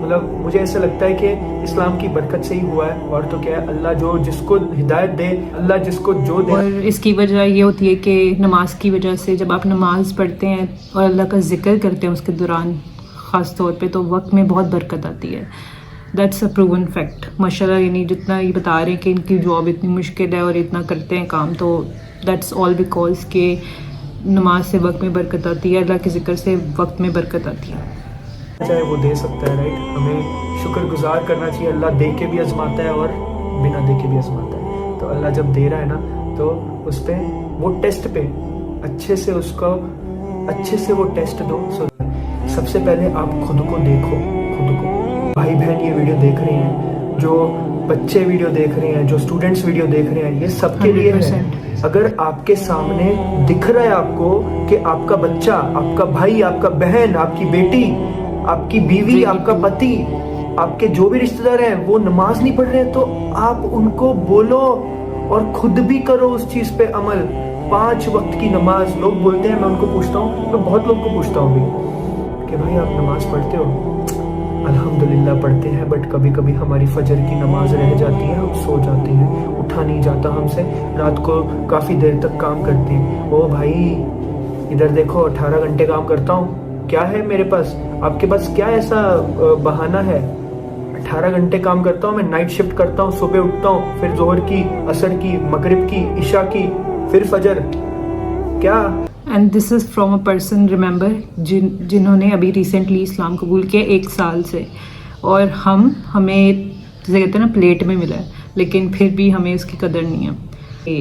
مطلب مجھے ایسا لگتا ہے کہ اسلام کی برکت سے ہی ہوا ہے، اور تو کیا ہے، اللہ جو جس کو ہدایت دے، اللہ جس کو جو دے. اور اس کی وجہ یہ ہوتی ہے کہ نماز کی وجہ سے جب آپ نماز پڑھتے ہیں اور اللہ کا ذکر کرتے ہیں اس کے دوران خاص طور پہ، تو وقت میں بہت برکت آتی ہے. دیٹس اے پروون فیکٹ ماشاء اللہ. یعنی جتنا یہ بتا رہے ہیں کہ ان کی جاب اتنی مشکل ہے اور اتنا کرتے ہیں کام، تو دیٹس آل بیکاز کہ نماز سے وقت میں برکت آتی ہے، اللہ کے ذکر سے وقت میں برکت آتی ہے. چاہے وہ دے سکتا ہے، رائٹ. ہمیں شکر گزار کرنا چاہیے. اللہ دے کے بھی آزماتا ہے اور بنا دے کے بھی آزماتا ہے. تو اللہ جب دے رہا ہے نا، تو اس پہ وہ ٹیسٹ پہ اچھے سے وہ ٹیسٹ دو. سب سے پہلے آپ خود کو دیکھو، خود کو. بھائی بہن یہ ویڈیو دیکھ رہے ہیں، جو بچے ویڈیو دیکھ رہے ہیں، جو اسٹوڈنٹس ویڈیو دیکھ رہے ہیں، یہ سب کے لیے ہے. اگر آپ کے سامنے دکھ رہا ہے آپ کو کہ آپ کا بچہ، آپ کا بھائی، آپ کا بہن، آپ کی بیٹی، آپ کی بیوی، آپ کا پتی، آپ کے جو بھی رشتہ دار ہیں وہ نماز نہیں پڑھ رہے، تو آپ ان کو بولو اور خود بھی کرو اس چیز پہ عمل. 5 وقت کی نماز لوگ بولتے ہیں، میں ان کو پوچھتا ہوں، میں بہت لوگ کو پوچھتا ہوں بھی کہ بھائی آپ نماز پڑھتے ہو؟ الحمدللہ پڑھتے ہیں، بٹ کبھی کبھی ہماری فجر کی نماز رہ جاتی ہے، ہم سو جاتے ہیں، اٹھا نہیں جاتا ہم سے، رات کو کافی دیر تک کام کرتے ہیں. او بھائی ادھر دیکھو، 18 گھنٹے کام کرتا ہوں، کیا ہے میرے پاس؟ آپ کے پاس کیا ایسا بہانہ ہے؟ 18 گھنٹے کام کرتا ہوں میں، نائٹ شفٹ کرتا ہوں، صبح اٹھتا ہوں، پھر ظہر کی، عصر کی، مغرب کی، عشاء کی، پھر فجر. کیا؟ And this is from a person, remember, جنہوں نے ابھی ریسنٹلی اسلام قبول کیا 1 سال سے، اور ہمیں جیسے کہتے ہیں نا پلیٹ میں ملا ہے، لیکن پھر بھی ہمیں اس کی قدر نہیں ہے.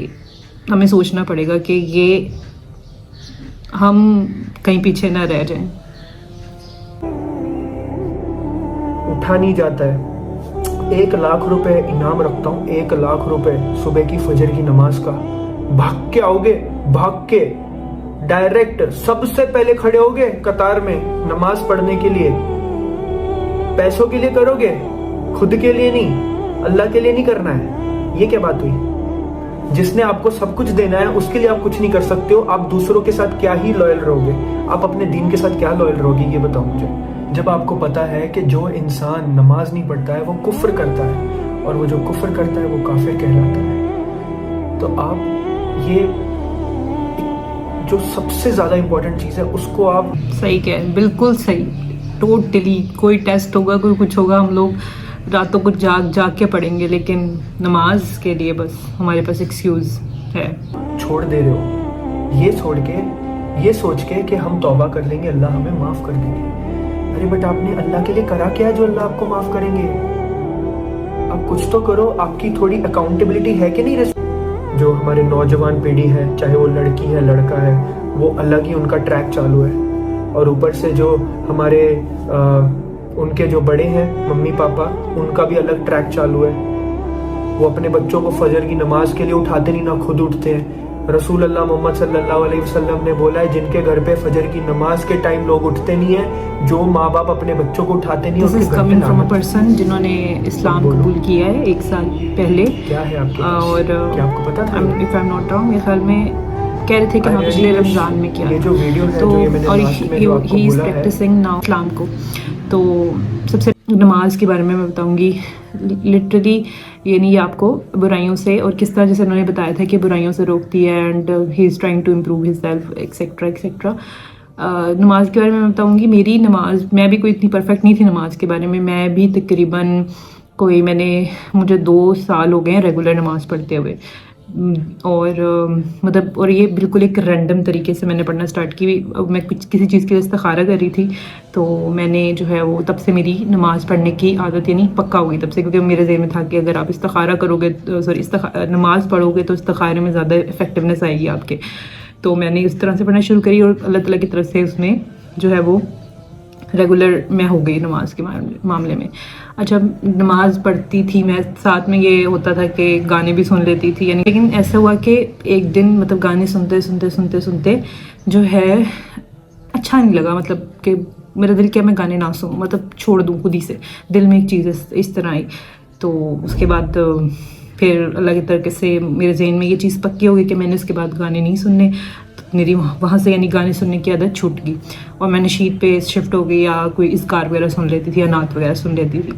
ہمیں سوچنا پڑے گا کہ یہ ہم کہیں پیچھے نہ رہ جائیں. اٹھا نہیں جاتا ہے. 1 لاکھ روپے انعام رکھتا ہوں، 1 لاکھ روپے صبح کی فجر کی نماز کا. بھاگ کے آؤ گے، بھاگ کے ڈائریکٹ سب سے پہلے کھڑے ہوگے قطار میں نماز پڑھنے کے لیے. پیسوں کے لیے کرو گے، خود کے لیے نہیں، اللہ کے لیے نہیں کرنا ہے. یہ کیا بات ہوئی؟ جس نے آپ کو سب کچھ دینا ہے اس کے لیے آپ کچھ نہیں کر سکتے ہو. آپ دوسروں کے ساتھ کیا ہی لوئل رہو گے؟ آپ اپنے دین کے ساتھ کیا لوئل رہو گے؟ یہ بتاؤ مجھے. جب آپ کو پتا ہے کہ جو انسان نماز نہیں پڑھتا ہے وہ کفر کرتا ہے، اور وہ جو کفر کرتا ہے وہ کافر کہلاتا ہے، تو آپ یہ جو سب سے زیادہ امپورٹنٹ چیز ہے اس کو آپ صحیح کہہ، بالکل صحیح، ٹوٹلی. کوئی ٹیسٹ ہوگا، کوئی کچھ ہوگا، ہم لوگ راتوں کو جاگ کے پڑھیں گے، لیکن نماز کے لیے بس ہمارے پاس ایکسکیوز ہے. چھوڑ دے رہے ہو یہ سوچ کے کہ ہم توبہ کر لیں گے، اللہ ہمیں معاف کر دیں گے. ارے بٹ آپ نے اللہ کے لیے کرا کیا جو اللہ آپ کو معاف کریں گے؟ آپ کچھ تو کرو. آپ کی تھوڑی اکاؤنٹیبلٹی ہے کہ نہیں؟ جو ہمارے نوجوان پیڑھی ہے، چاہے وہ لڑکی ہے لڑکا ہے، وہ الگ ہی ان کا ٹریک چالو ہے. اور اوپر سے جو ہمارے ان کے جو بڑے ہیں ممی پاپا، ان کا بھی الگ ٹریک چالو ہے. وہ اپنے بچوں کو فجر کی نماز کے لیے اٹھاتے نہیں، نہ خود اٹھتے ہیں. رسول اللہ محمد صلی اللہ علیہ وسلم نے بولا ہے جن کے گھر پہ فجر کی نماز کے ٹائم لوگ اٹھتے نہیں ہیں، جو ماں باپ اپنے بچوں کو اٹھاتے نہیں. This is coming from a person جنہوں نے اسلام قبول کیا ہے 1 سال پہلے. کیا ہے آپ کے پاس؟ اور کیا آپ کو پتا تھا؟ If I am not wrong, میرے خیال میں کہہ رہے تھے کہ ہاں پچھلے رمضان میں کیا یہ جو ویڈیو ہے تو، جو یہ میں نے اور لاسٹ میں جو آپ کو ہی از بولا ہے، پریکٹسنگ ناؤ اسلام کو. تو سب سے نماز کے بارے میں بتاؤں گی لٹرلی، یعنی یہ آپ کو برائیوں سے، اور کس طرح جیسے انہوں نے بتایا تھا کہ برائیوں سے روکتی ہے، and he is trying to improve his self etcetera etcetera. نماز کے بارے میں بتاؤں گی. میری نماز، میں بھی کوئی اتنی پرفیکٹ نہیں تھی نماز کے بارے میں. میں بھی تقریباً مجھے 2 سال ہو گئے ہیں ریگولر نماز پڑھتے ہوئے. اور مطلب، اور یہ بالکل ایک رینڈم طریقے سے میں نے پڑھنا اسٹارٹ کی. میں کسی چیز کے لیے استخارہ کر رہی تھی، تو میں نے جو ہے وہ تب سے میری نماز پڑھنے کی عادت یعنی پکا ہوئی تب سے، کیونکہ میرے ذہن میں تھا کہ اگر آپ استخارہ کرو گے، نماز پڑھو گے تو استخارے میں زیادہ افیکٹونیس آئے گی آپ کے. تو میں نے اس طرح سے پڑھنا شروع کری، اور اللہ تعالیٰ کی طرف سے اس میں جو ہے وہ ریگولر میں ہو گئی نماز کے معاملے میں. اچھا، نماز پڑھتی تھی میں، ساتھ میں یہ ہوتا تھا کہ گانے بھی سن لیتی تھی، یعنی لیکن ایسا ہوا کہ ایک دن مطلب گانے سنتے جو ہے اچھا نہیں لگا. مطلب کہ میرا دل کیا میں گانے نہ سنوں، مطلب چھوڑ دوں خود ہی سے. دل میں ایک چیز اس طرح آئی. تو اس کے بعد پھر اللہ کی طرف سے میرے ذہن میں یہ چیز پکی ہو گئی کہ میں نے اس کے بعد گانے نہیں سننے. میری وہاں سے یعنی گانے سننے کی عادت چھوٹ گئی اور میں نشید پہ شفٹ ہو گئی یا کوئی اذکار وغیرہ سن لیتی تھی یا نعت وغیرہ سن لیتی تھی.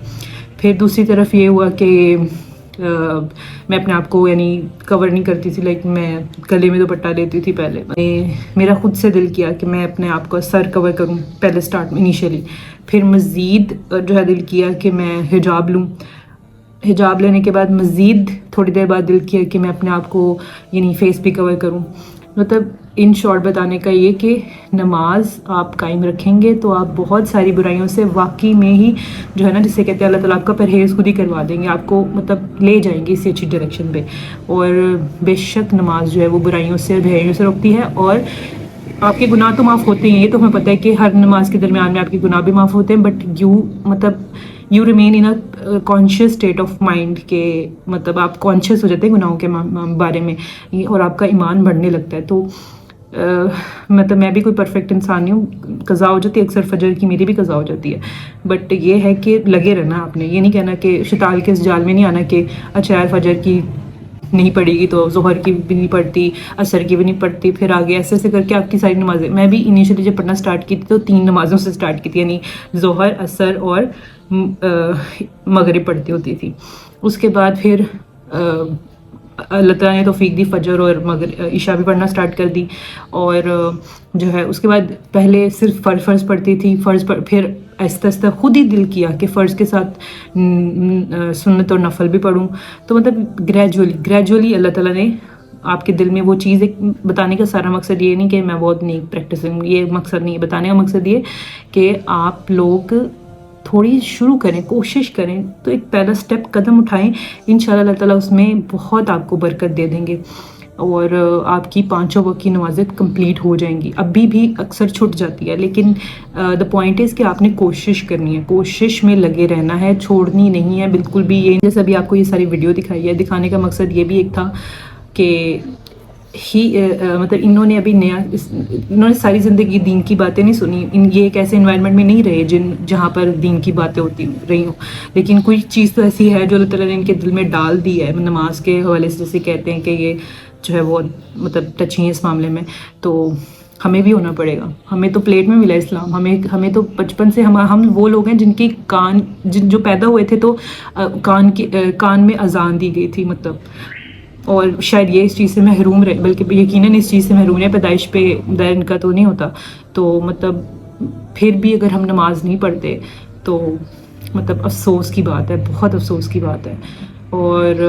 پھر دوسری طرف یہ ہوا کہ میں اپنے آپ کو یعنی کور نہیں کرتی تھی, لائک میں گلے میں دوپٹہ لیتی تھی پہلے. میرا خود سے دل کیا کہ میں اپنے آپ کو سر کور کروں پہلے اسٹارٹ میں انیشیلی. پھر مزید جو ہے دل کیا کہ میں حجاب لوں. حجاب لینے کے بعد مزید تھوڑی دیر بعد دل کیا کہ میں اپنے آپ کو یعنی فیس بھی کور کروں. مطلب ان شارٹ بتانے کا یہ کہ نماز آپ قائم رکھیں گے تو آپ بہت ساری برائیوں سے واقعی میں ہی جو ہے نا, جسے کہتے ہیں اللہ تعالیٰ آپ کا پرہیز خود ہی کروا دیں گے, آپ کو مطلب لے جائیں گے اسی اچھی ڈائریکشن پہ. اور بے شک نماز جو ہے وہ برائیوں سے بھیڑیوں سے روکتی ہے, اور آپ کے گناہ تو معاف ہوتے ہیں, یہ تو ہمیں پتہ ہے کہ ہر نماز کے درمیان میں آپ کے گناہ بھی معاف ہوتے ہیں, but you remain in a conscious state of mind کہ مطلب آپ کانشیس ہو جاتے ہیں گناہوں کے بارے میں, اور آپ کا ایمان بڑھنے لگتا ہے. تو مطلب میں بھی کوئی پرفیکٹ انسان نہیں ہوں, قضا ہو جاتی ہے اکثر فجر کی, میری بھی قضا ہو جاتی ہے, بٹ یہ ہے کہ لگے رہنا. آپ نے یہ نہیں کہنا کہ شیطان کے اس جال میں نہیں آنا کہ اچھا یار فجر کی نہیں پڑے گی تو ظہر کی بھی نہیں پڑھتی, عصر کی بھی نہیں پڑھتی, پھر آگے ایسے ایسے کر کے آپ کی ساری نمازیں. میں بھی انیشیلی جب پڑھنا اسٹارٹ کی تھی تو 3 نمازوں سے اسٹارٹ کی تھی, یعنی ظہر, عصر اور مغرب پڑھتی ہوتی تھی. اس کے بعد پھر اللہ تعالیٰ نے توفیق دی, فجر اور عشاء بھی پڑھنا اسٹارٹ کر دی. اور جو ہے اس کے بعد پہلے صرف فرض پڑھتی تھی, پھر آہستہ آہستہ خود ہی دل کیا کہ فرض کے ساتھ سنت اور نفل بھی پڑھوں. تو مطلب گریجولی اللہ تعالیٰ نے آپ کے دل میں وہ چیز, ایک بتانے کا سارا مقصد یہ نہیں کہ میں بہت نیک پریکٹس ہوں, یہ مقصد نہیں, بتانے کا مقصد یہ کہ آپ لوگ تھوڑی شروع کریں, کوشش کریں, تو ایک پہلا سٹیپ قدم اٹھائیں. انشاءاللہ اللہ تعالیٰ اس میں بہت آپ کو برکت دے دیں گے اور آپ کی 5 وقت کی نمازیں کمپلیٹ ہو جائیں گی. ابھی بھی اکثر چھٹ جاتی ہے, لیکن دا پوائنٹ از کہ آپ نے کوشش کرنی ہے, کوشش میں لگے رہنا ہے, چھوڑنی نہیں ہے بالکل بھی. یہ جیسے ابھی آپ کو یہ ساری ویڈیو دکھائی ہے, دکھانے کا مقصد یہ بھی ایک تھا کہ مطلب انہوں نے ساری زندگی دین کی باتیں نہیں سنی, یہ ایک ایسے انوائرمنٹ میں نہیں رہے جہاں پر دین کی باتیں ہوتی رہی ہوں, لیکن کوئی چیز تو ایسی ہے جو اللہ تعالیٰ نے ان کے دل میں ڈال دی ہے. نماز کے حوالے سے جیسے کہتے ہیں کہ یہ جو ہے وہ مطلب ٹچی ہیں اس معاملے میں, تو ہمیں بھی ہونا پڑے گا. ہمیں تو پلیٹ میں ملا اسلام, ہمیں تو بچپن سے ہم وہ لوگ ہیں جن کی جو پیدا ہوئے تھے تو کان میں اذان دی گئی تھی مطلب, اور شاید یہ اس چیز سے محروم رہے, بلکہ یقیناً اس چیز سے محروم رہے, پیدائش پہ دیر ان کا تو نہیں ہوتا. تو مطلب پھر بھی اگر ہم نماز نہیں پڑھتے تو مطلب افسوس کی بات ہے, بہت افسوس کی بات ہے. اور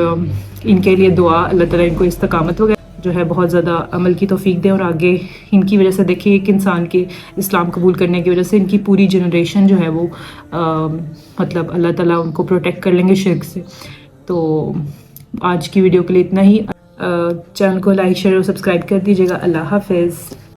ان کے لیے دعا, اللہ تعالیٰ ان کو استقامت وغیرہ جو ہے بہت زیادہ عمل کی توفیق دے, اور آگے ان کی وجہ سے دیکھیے ایک انسان کے اسلام قبول کرنے کی وجہ سے ان کی پوری جنریشن جو ہے وہ مطلب اللہ تعالیٰ ان کو پروٹیکٹ کر لیں گے شرک سے. تو آج کی ویڈیو کے لیے اتنا ہی. چینل کو لائک, شیئر اور سبسکرائب کر دیجیے گا. اللہ حافظ.